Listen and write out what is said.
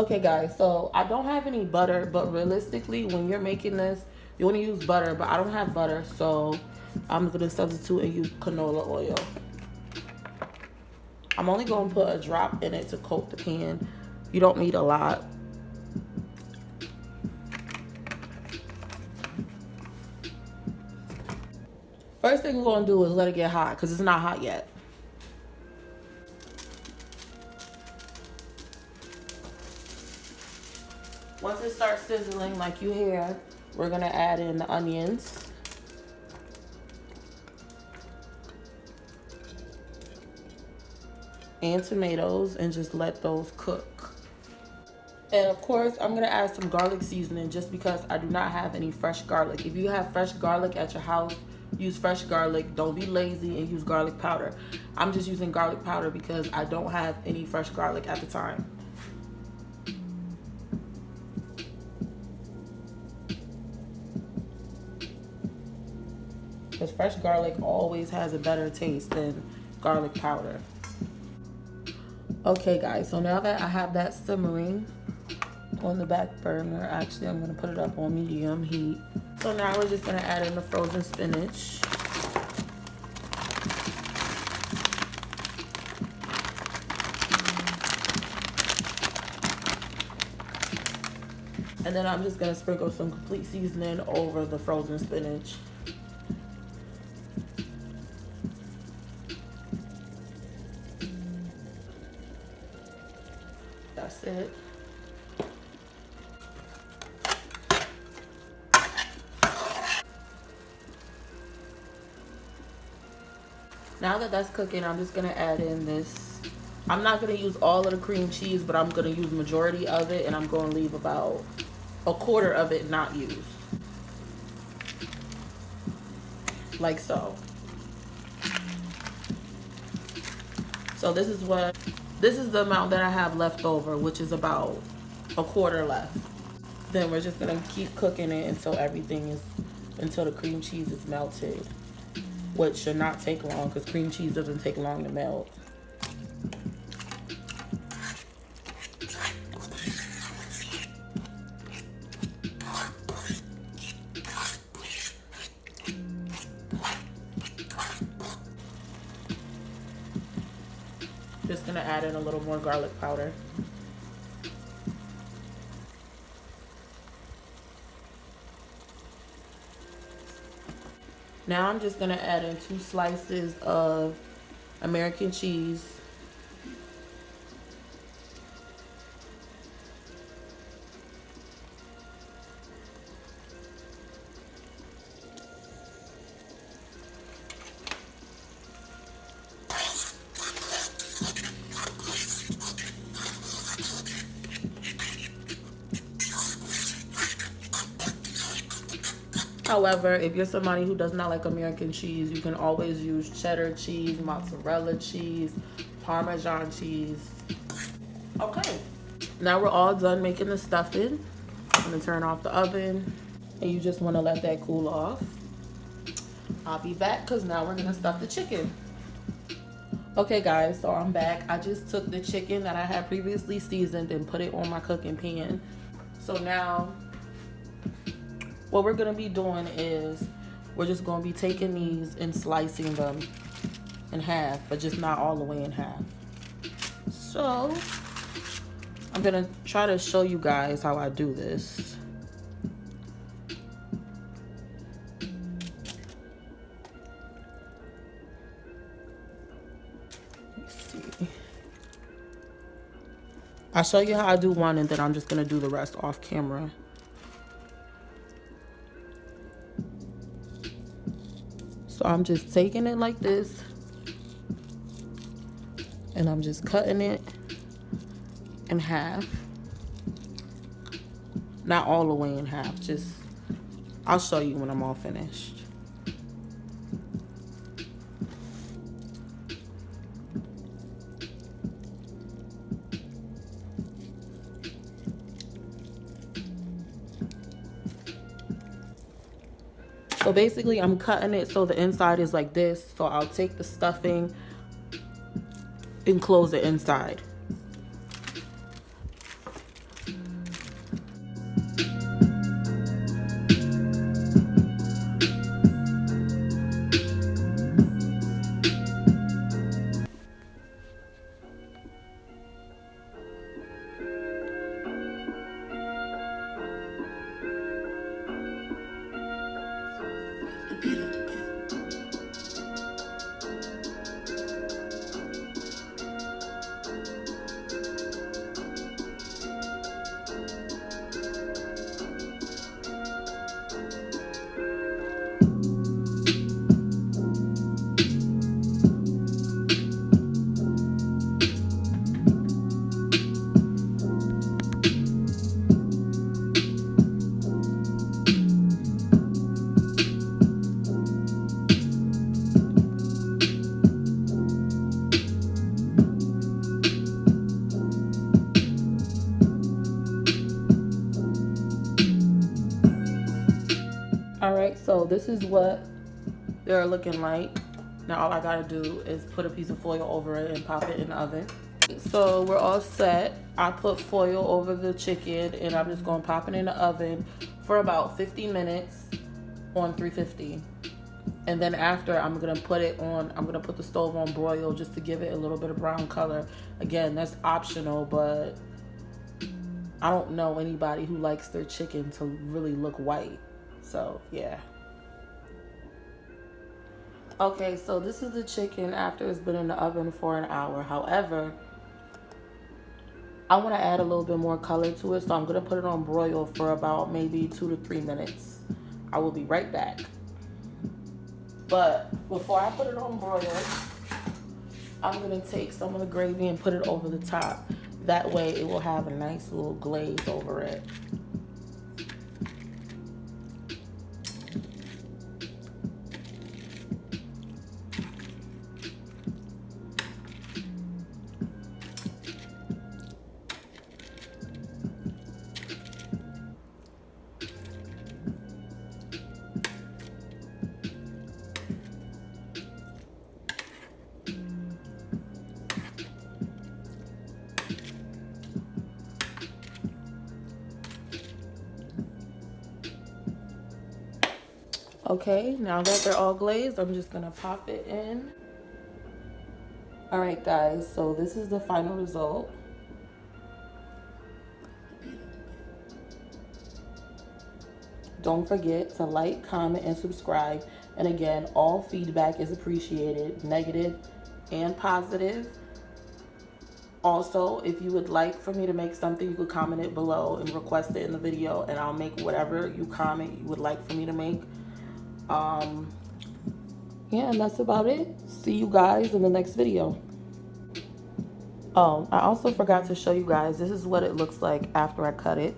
Okay guys, so I don't have any butter, but realistically when you're making this, you want to use butter, but I don't have butter, so I'm going to substitute and use canola oil. I'm only going to put a drop in it to coat the pan. You don't need a lot. First thing we're going to do is let it get hot because it's not hot yet. Once it starts sizzling like you hear, we're going to add in the onions. And tomatoes and just let those cook. And of course, I'm gonna add some garlic seasoning just because I do not have any fresh garlic. If you have fresh garlic at your house, use fresh garlic. Don't be lazy and use garlic powder. I'm just using garlic powder because I don't have any fresh garlic at the time. Because fresh garlic always has a better taste than garlic powder. Okay guys, so now that I have that simmering on the back burner, actually I'm gonna put it up on medium heat. So now we're just gonna add in the frozen spinach. And then I'm just gonna sprinkle some complete seasoning over the frozen spinach. That's it. Now that that's cooking, I'm just gonna add in this. I'm not gonna use all of the cream cheese, but I'm gonna use majority of it, and I'm gonna leave about a quarter of it not used. Like so. So this is the amount that I have left over, which is about a quarter left. Then we're just gonna keep cooking it until the cream cheese is melted, which should not take long because cream cheese doesn't take long to melt. Just gonna add in a little more garlic powder. Now I'm just gonna add in 2 slices of American cheese. However, if you're somebody who does not like American cheese, you can always use cheddar cheese, mozzarella cheese, Parmesan cheese. Okay, now we're all done making the stuffing. I'm gonna turn off the oven, and you just wanna let that cool off. I'll be back because now we're gonna stuff the chicken. Okay guys, so I'm back. I just took the chicken that I had previously seasoned and put it on my cooking pan. So now what we're gonna be doing is we're just gonna be taking these and slicing them in half, but just not all the way in half. So I'm gonna try to show you guys how I do this. Let's see. I'll show you how I do one, and then I'm just gonna do the rest off camera. So I'm just taking it like this, and I'm just cutting it in half. Not all the way in half, just, I'll show you when I'm all finished. So basically I'm cutting it so the inside is like this. So I'll take the stuffing and close the inside. All right, so this is what they're looking like. Now all I gotta do is put a piece of foil over it and pop it in the oven. So we're all set. I put foil over the chicken and I'm just gonna pop it in the oven for about 50 minutes on 350. And then after I'm gonna put the stove on broil just to give it a little bit of brown color. Again, that's optional, but I don't know anybody who likes their chicken to really look white. So yeah. Okay, so this is the chicken after it's been in the oven for an hour. However, I want to add a little bit more color to it, so I'm going to put it on broil for about maybe 2 to 3 minutes. I will be right back. But before I put it on broil, I'm going to take some of the gravy and put it over the top. That way it will have a nice little glaze over it. Okay, now that they're all glazed, I'm just gonna pop it in. All right, guys, so this is the final result. Don't forget to like, comment, and subscribe. And again, all feedback is appreciated, negative and positive. Also, if you would like for me to make something, you could comment it below and request it in the video, and I'll make whatever you comment you would like for me to make. Yeah, and that's about it. See you guys in the next video. Oh, I also forgot to show you guys, this is what it looks like after I cut it.